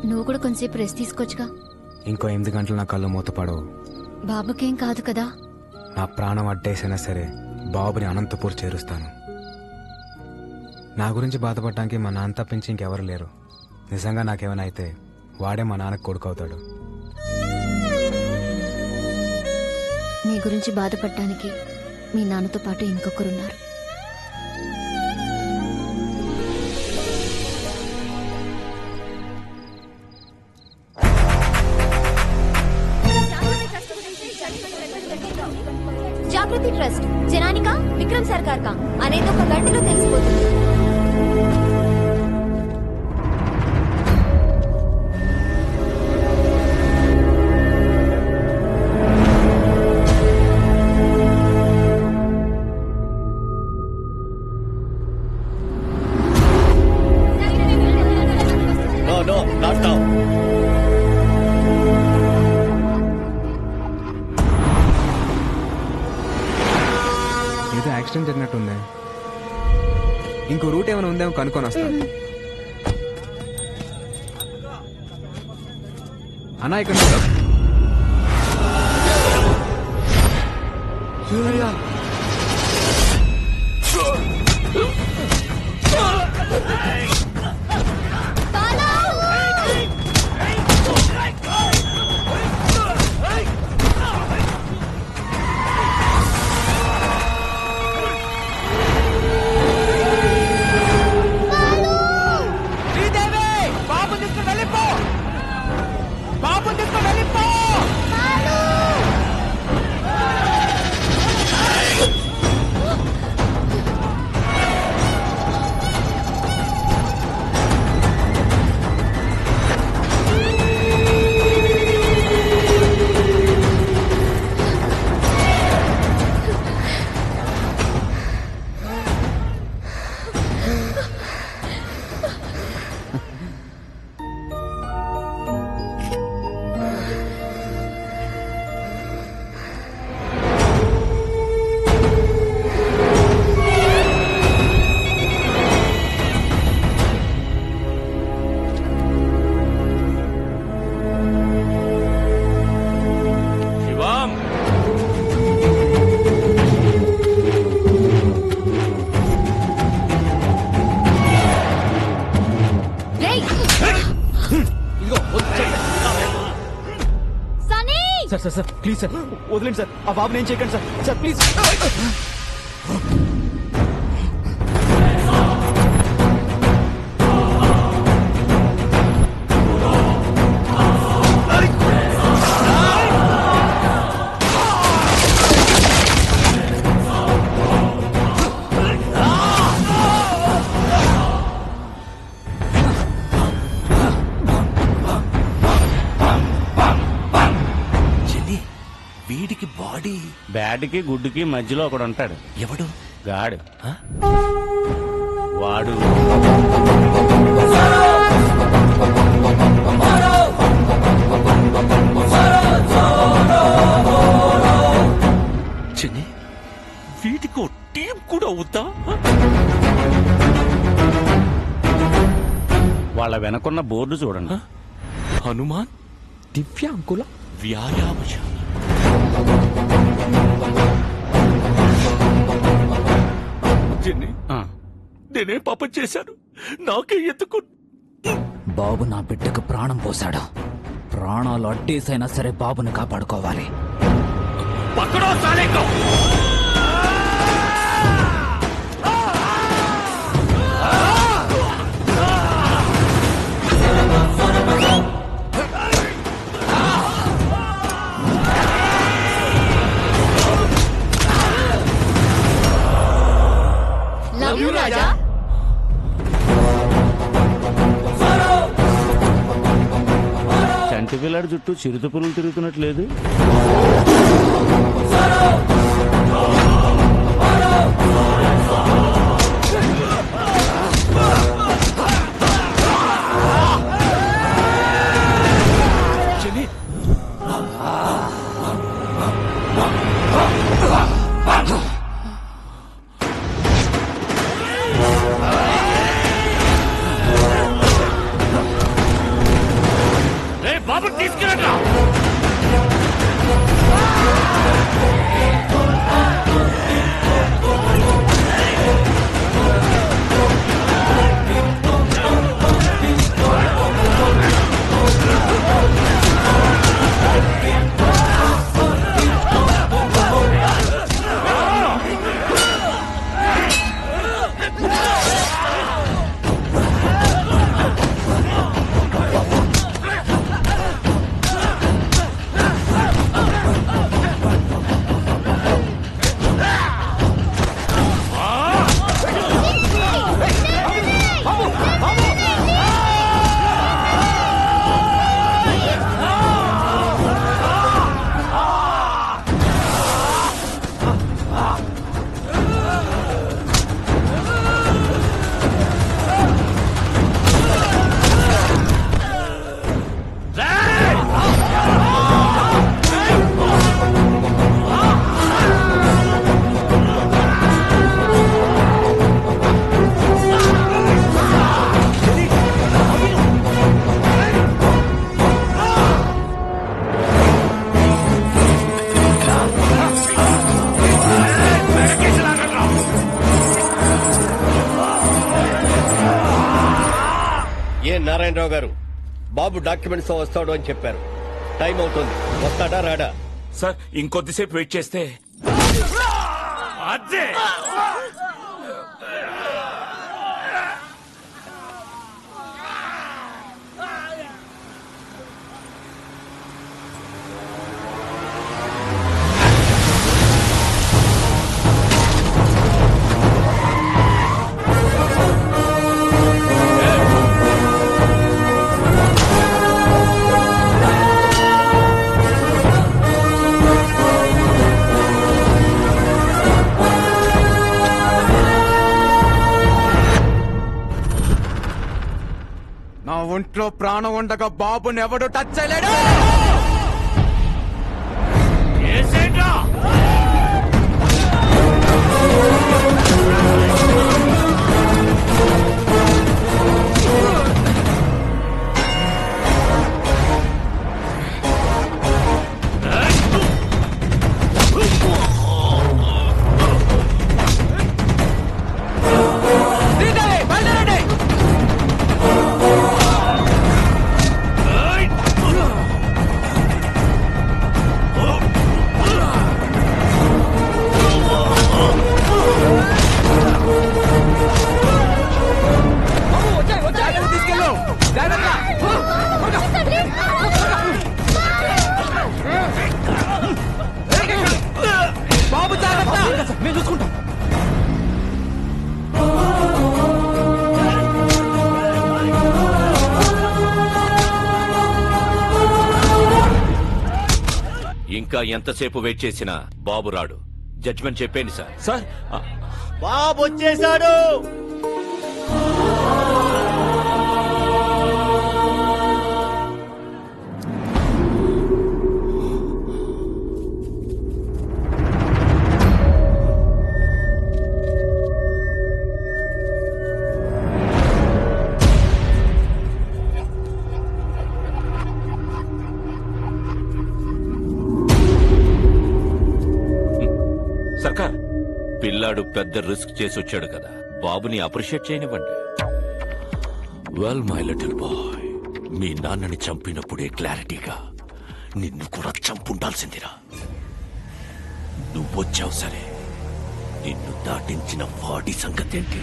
నువ్వు కూడా కొంచెంసేపు రెస్ట్ తీసుకోవచ్చుగా. ఇంకో 8 గంటలు నా కళ్ళు మూతపడవు. బాబుకేం కాదు కదా. నా ప్రాణం అడ్డేసైనా సరే బాబుని అనంతపూర్ చేరుస్తాను. నా గురించి బాధపడటానికి మా నాన్న తప్పించి ఇంకెవరు లేరు. నిజంగా నాకేమైనా అయితే వాడే మా నాన్నకు కొడుకు అవుతాడు. నీ గురించి బాధపడటానికి మీ నాన్నతో పాటు ఇంకొకరున్నారు. జాగృతి ట్రస్ట్ జనానికా విక్రమ్ సర్కార్ కా అనేది ఒక గంటలో తెలిసిపోతుంది. ఏదో యాక్సిడెంట్ జరిగినట్టుంది. ఇంకో రూట్ ఏమైనా ఉందేమో కనుక్కొని వస్తాను. అన్నా ఇక్కడ సార్ ప్లీజ్ సార్ వదిలేండి సార్. ఆ బాబుని ఏం చేయకండి సార్. Sir please. వీడికి బాడీ బ్యాడ్కి గుడ్డుకి మధ్యలో ఒకడు ఉంటాడు. ఎవడు? గాడు. వాడు చిన్ని వీటికి టీం కూడా అవుతా? వాళ్ళ వెనకున్న బోర్డు చూడండి. హనుమాన్ దివ్యాంకుల వ్యాయామశాల. చిన్ని నేనే పాపం చేశాను. నాకే ఎందుకు? బాబు నా బిడ్డకు ప్రాణం పోశాడు. ప్రాణాలు అడ్డేసైనా సరే బాబుని కాపాడుకోవాలి. పక్కడో సాలేకో. రాజా చంటి పిల్లాడి చుట్టూ చిరుత పురుగులు తిరుగుతున్నట్లేదు. నారాయణరావు గారు, బాబు డాక్యుమెంట్స్ తో వస్తాడు అని చెప్పారు. టైం అవుతుంది, వస్తాడా రాడా? సార్ ఇంకొద్దిసేపు వెయిట్ చేస్తే అదే నా ఒంట్లో ప్రాణం ఉండగా బాబుని ఎవడు టచ్ చేయలేడు. చేసేట్రా. బాబు జాగ్రత్త, మేము చూసుకుంటాం. ఇంకా ఎంతసేపు వెయిట్ చేసినా బాబు రాడు. జడ్జిమెంట్ చెప్పేయండి సార్. సార్ బాబు వచ్చేసాడు. సర్కార్, పిల్లాడు పెద్ద రిస్క్ చేసి వచ్చాడు కదా, బాబుని అప్రిషియేట్ చేయనివ్వండి. వెల్ మై లిటిల్ బాయ్, మీ నాన్నని చంపినప్పుడే క్లారిటీగా నిన్ను కూడా చంపుండాల్సిందిరా. నువ్వొచ్చావు సరే, నిన్ను దాటించిన వాడి సంగతేంటి?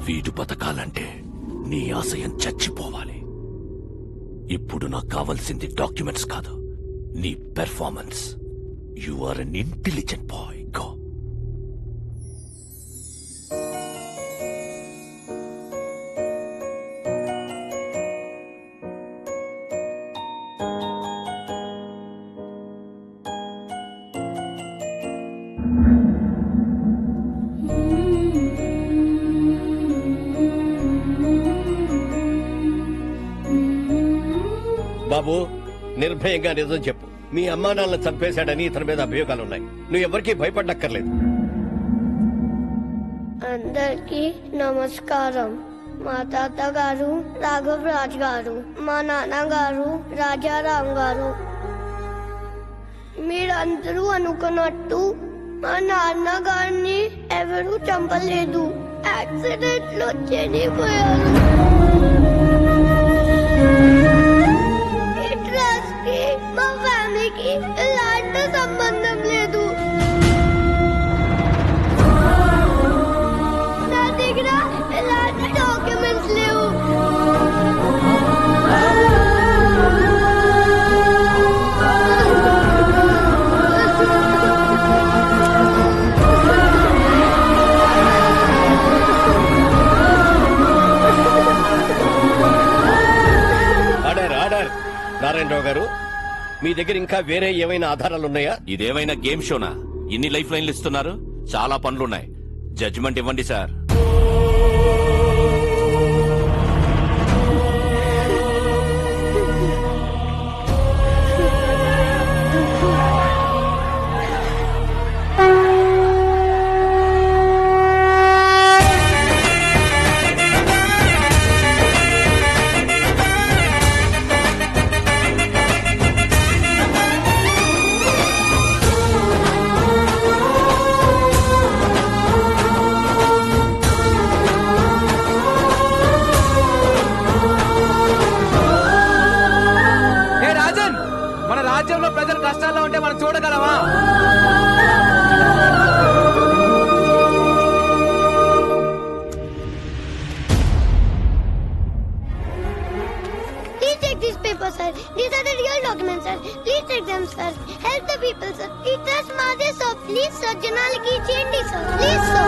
వీడు బతకాలంటే నీ ఆశయం చచ్చిపోవాలి. ఇప్పుడు నాకు కావాల్సింది డాక్యుమెంట్స్ కాదు, నీ performance. You are an intelligent boy. Go. బాబు, నిర్భయంగా నిజం చెప్పు. మీ అమ్మా నాన్నలను చంపేశాడని ఇతని మీద అభియోగాలున్నాయి. నువ్వు ఎవరికీ భయపడక్కర్లేదు. అందరికీ నమస్కారం. మా తాతగారు రాఘవ్ రాజ్ గారు, మా నాన్నగారు రాజారాం గారు. మీరందరూ అనుకున్నట్టు మా నాన్నగారిని ఎవరూ చంపలేదు. యాక్సిడెంట్ లో చనిపోయారు. ఈ ట్రస్ట్ కి మా ఫ్యామిలీకి ఎలాంటి సంబంధం లేదు. నా దగ్గర ఎలాంటి డాక్యుమెంట్స్ లేవు. నారాయణరావు గారు, మీ దగ్గర ఇంకా వేరే ఏమైనా ఆధారాలున్నాయా? ఇదేమైనా గేమ్ షోనా? ఇన్ని లైఫ్ లైన్లు ఇస్తున్నారు. చాలా పనులున్నాయి. జడ్జిమెంట్ ఇవ్వండి సార్. కష్టాల్లో ఉంటే మనం చూడగలమా? Please take these papers, sir. These are the real documents, sir. Please take them, sir. Help the people, sir. Please trust Madhe, sir. Please, sir. Janaliki change, sir. Please, sir.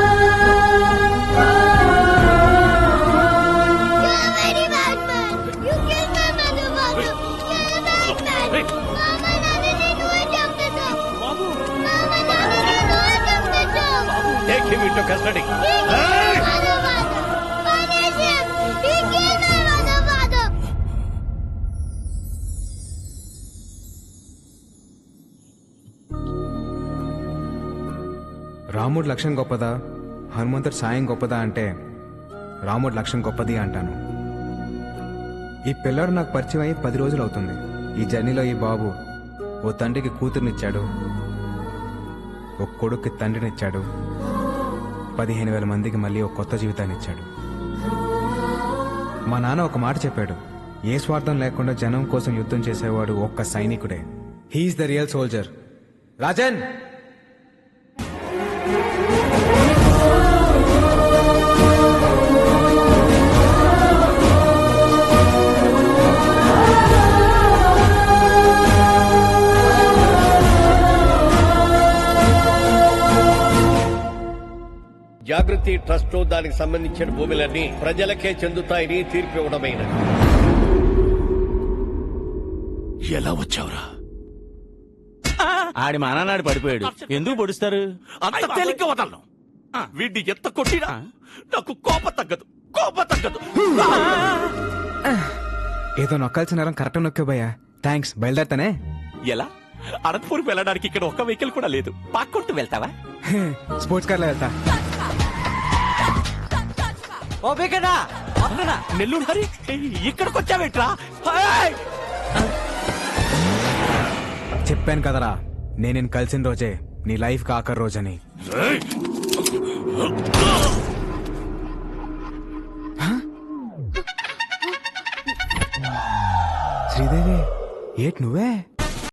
You're a very bad man. You killed my mother, father. You're a bad man. Mama, Nandini, do it, Dr. sir. Mama, Nandini, do it, Dr. sir. Take him into custody. He killed my mother, father. Punish him. He killed my mother, father. రాముడి లక్ష్యం గొప్పదా, హనుమంతుడి సాయం గొప్పదా అంటే రాముడి లక్ష్యం గొప్పది అంటాను. ఈ పిల్లాడు నాకు పరిచయం అయ్యి 10 రోజులు అవుతుంది. ఈ జర్నీలో ఈ బాబు ఓ తండ్రికి కూతురునిచ్చాడు, ఓ కొడుక్కి తండ్రినిచ్చాడు, 15,000 మందికి మళ్ళీ ఒక కొత్త జీవితాన్ని ఇచ్చాడు. మా నాన్న ఒక మాట చెప్పాడు, ఏ స్వార్థం లేకుండా జనం కోసం యుద్ధం చేసేవాడు ఒక్క సైనికుడే. He is the real soldier. Rajan, Jagruthi trust దానికి సంబంధించిన భూములన్నీ ప్రజలకే చెందుతాయని తీర్పు ఇవ్వడమైనది. ఎలా వచ్చావురా? ఆడి మానాడు పడిపోయాడు. ఎందుకు పొడుస్తారు? అంత తేలిక వదలను. వీడిని ఎంత కొట్టినా నాకు కోప తగ్గదు. ఏదో నొక్కాల్సిన నరం కరెక్ట్ నొక్కే భయ్యా. థ్యాంక్స్, బయలుదేరతానే. ఎలా? అనంతపురం వెళ్ళడానికి ఇక్కడ ఒక్క వెహికల్ కూడా లేదు. పాక్కుంటూ వెళ్తావా? స్పోర్ట్స్ కార్లో వెళ్తా. నెల్లూరు హరి, ఇక్కడికి వచ్చావేట్రా? చెప్పాను కదరా, నేను కలిసిన రోజే నీ లైఫ్ కి ఆఖరి రోజని. శ్రీదేవి, ఏట్ నువ్వే?